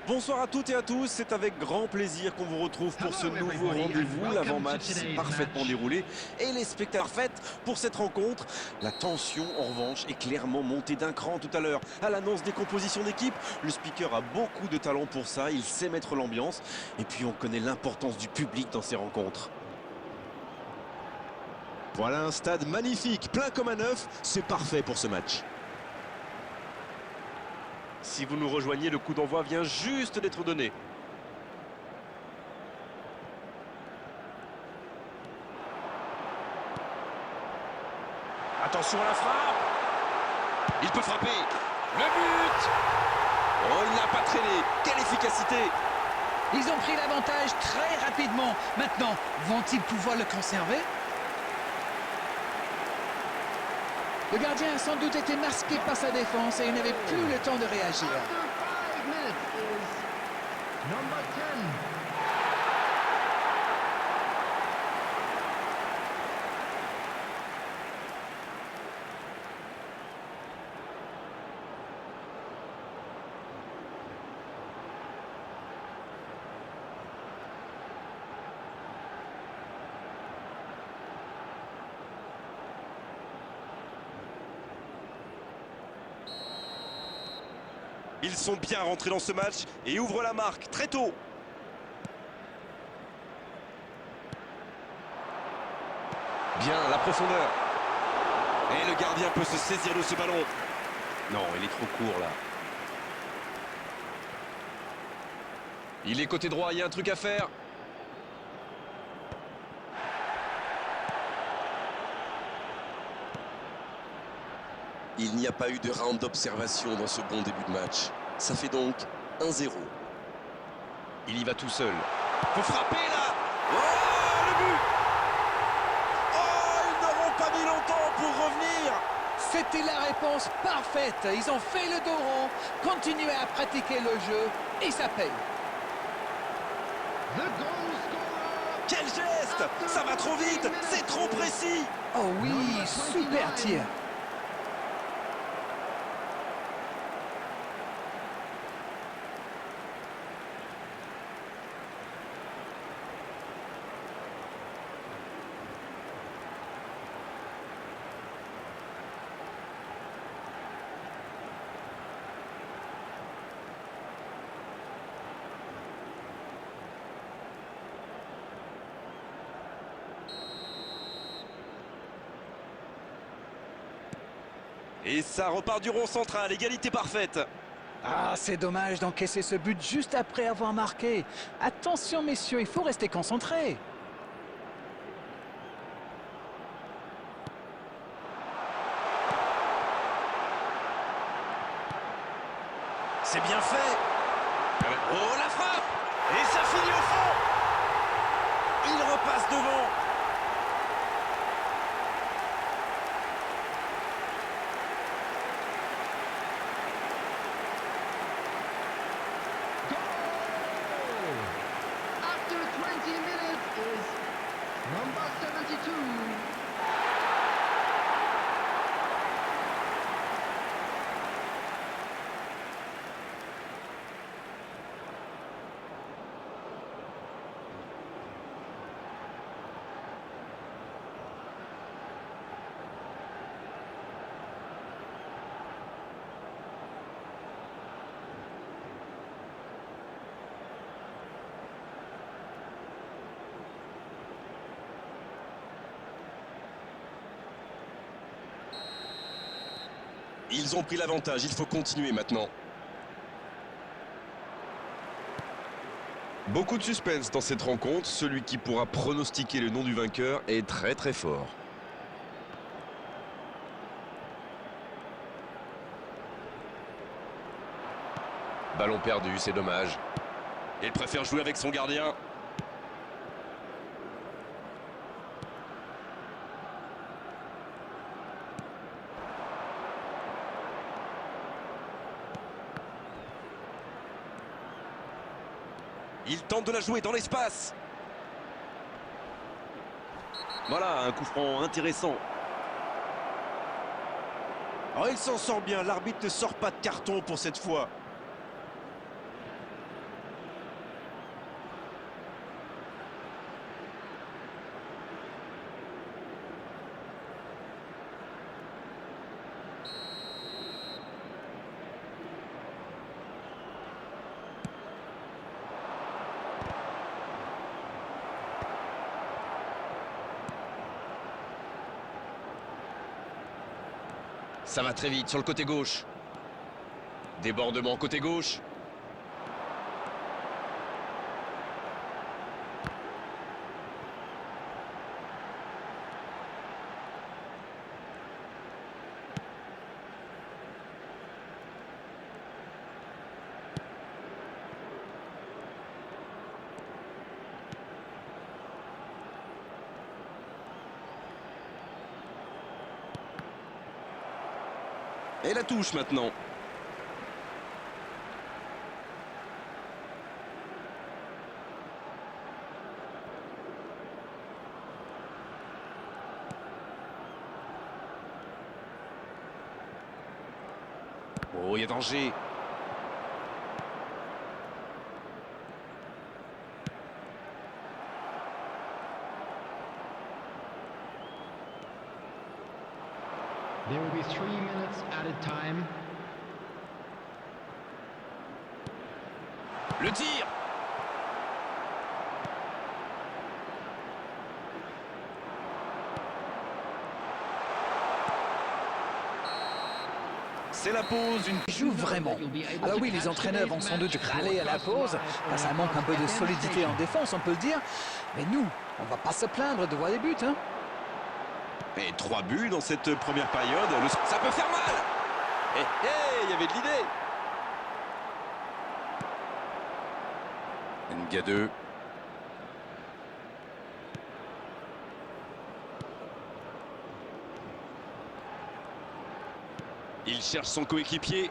Bonsoir à toutes et à tous, c'est avec grand plaisir qu'on vous retrouve pour ce nouveau rendez-vous. L'avant-match s'est parfaitement déroulé et les spectateurs parfaits pour cette rencontre. La tension en revanche est clairement montée d'un cran tout à l'heure. À l'annonce des compositions d'équipe, le speaker a beaucoup de talent pour ça, il sait mettre l'ambiance et puis on connaît l'importance du public dans ces rencontres. Voilà un stade magnifique, plein comme un œuf, c'est parfait pour ce match. Si vous nous rejoignez, le coup d'envoi vient juste d'être donné. Attention à la frappe. Il peut frapper. Le but. Oh, il n'a pas traîné. Quelle efficacité! Ils ont pris l'avantage très rapidement. Maintenant, vont-ils pouvoir le conserver? Le gardien a sans doute été masqué par sa défense et il n'avait plus le temps de réagir. Ils sont bien rentrés dans ce match et ouvrent la marque très tôt. Bien, la profondeur. Et le gardien peut se saisir de ce ballon. Non, il est trop court là. Il est côté droit, il y a un truc à faire. Il n'y a pas eu de round d'observation dans ce bon début de match. Ça fait donc 1-0. Il y va tout seul. Faut frapper là. Oh, le but. Oh, ils n'auront pas mis longtemps pour revenir. C'était la réponse parfaite. Ils ont fait le dos rond, continué à pratiquer le jeu et ça paye. Quel geste. Ça va trop vite. C'est trop précis. Oh oui, super tir. Et ça repart du rond central, égalité parfaite. Ah, c'est dommage d'encaisser ce but juste après avoir marqué. Attention messieurs, il faut rester concentré. C'est bien fait. Oh, la frappe. Et ça finit au fond. Il repasse devant. After 20 minutes is number 72. Ils ont pris l'avantage, il faut continuer maintenant. Beaucoup de suspense dans cette rencontre. Celui qui pourra pronostiquer le nom du vainqueur est très très fort. Ballon perdu, c'est dommage. Il préfère jouer avec son gardien. Il tente de la jouer dans l'espace. Voilà, un coup franc intéressant. Oh, il s'en sort bien. L'arbitre ne sort pas de carton pour cette fois. Ça va très vite sur le côté gauche. Débordement côté gauche. Et la touche maintenant. Oh, il y a danger. There will be 3 minutes added time. Le tir. C'est la pause, une Il joue vraiment. Alors oui, les entraîneurs vont sans doute râler à la pause, car ça manque un peu de solidité en défense, on peut le dire. Mais nous, on va pas se plaindre de voir des buts, hein. Et 3 buts dans cette première période. Ça peut faire mal. Il y avait de l'idée. Nga2. Il cherche son coéquipier.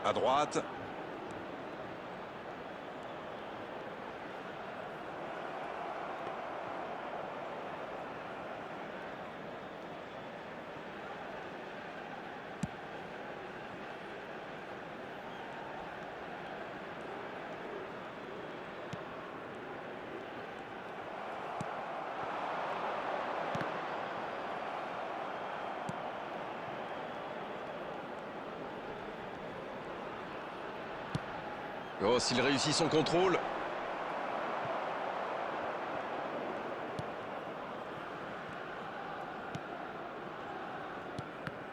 À droite. Oh, s'il réussit son contrôle.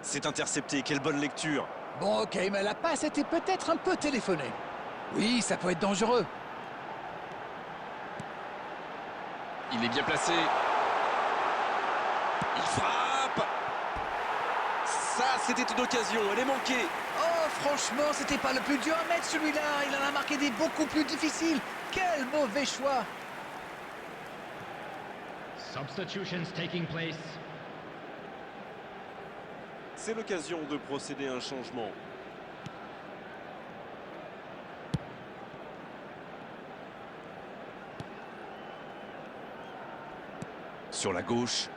C'est intercepté. Quelle bonne lecture. Bon, ok, mais la passe était peut-être un peu téléphonée. Oui, ça peut être dangereux. Il est bien placé. Il frappe. Ça, c'était une occasion. Elle est manquée. Oh, franchement, c'était pas le plus dur à mettre celui-là. Il en a marqué des beaucoup plus difficiles. Quel mauvais choix. Substitutions taking place. C'est l'occasion de procéder à un changement. Sur la gauche.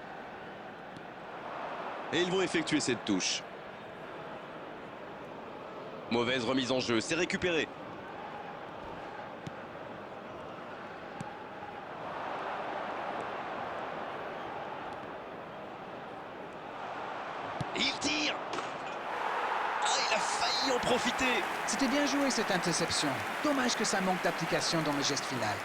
Et ils vont effectuer cette touche. Mauvaise remise en jeu, c'est récupéré. Et il tire. Ah, il a failli en profiter. C'était bien joué cette interception. Dommage que ça manque d'application dans le geste final.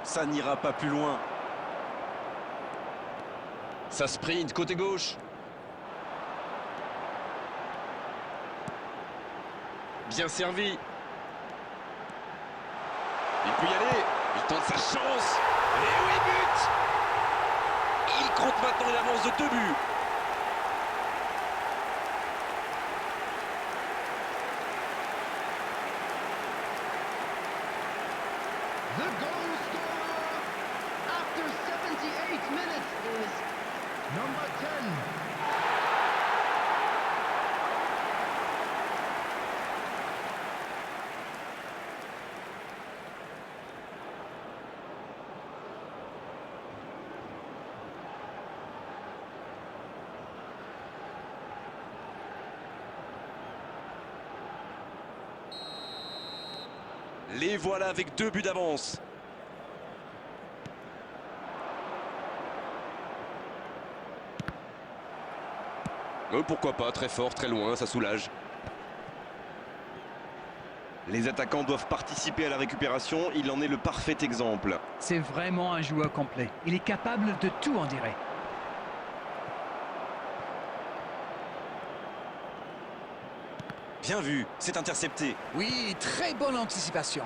Ça n'ira pas plus loin. Ça sprint côté gauche. Bien servi. Il peut y aller. Il tente sa chance. Et oui, but. Il compte maintenant une avance de 2 buts. The goal scorer after 78 minutes is number 10. Les voilà avec 2 buts d'avance. Pourquoi pas, très fort, très loin, ça soulage. Les attaquants doivent participer à la récupération, il en est le parfait exemple. C'est vraiment un joueur complet. Il est capable de tout, on dirait. Bien vu, c'est intercepté. Oui, très bonne anticipation.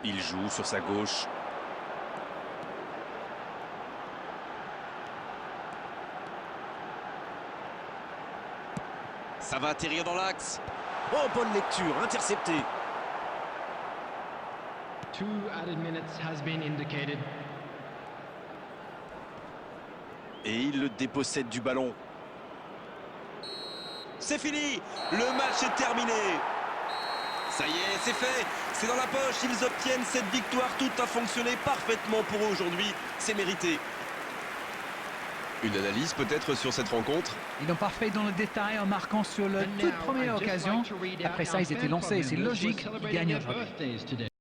Il joue sur sa gauche. Ça va atterrir dans l'axe. Oh, bonne lecture, intercepté. 2 added minutes has been indicated. Et il le dépossède du ballon. C'est fini. Le match est terminé. Ça y est, c'est fait. C'est dans la poche. Ils obtiennent cette victoire. Tout a fonctionné parfaitement pour eux aujourd'hui. C'est mérité. Une analyse peut-être sur cette rencontre? Ils n'ont pas fait dans le détail en marquant sur leur toute première occasion. Après ça, ils étaient lancés. C'est logique, ils gagnent aujourd'hui.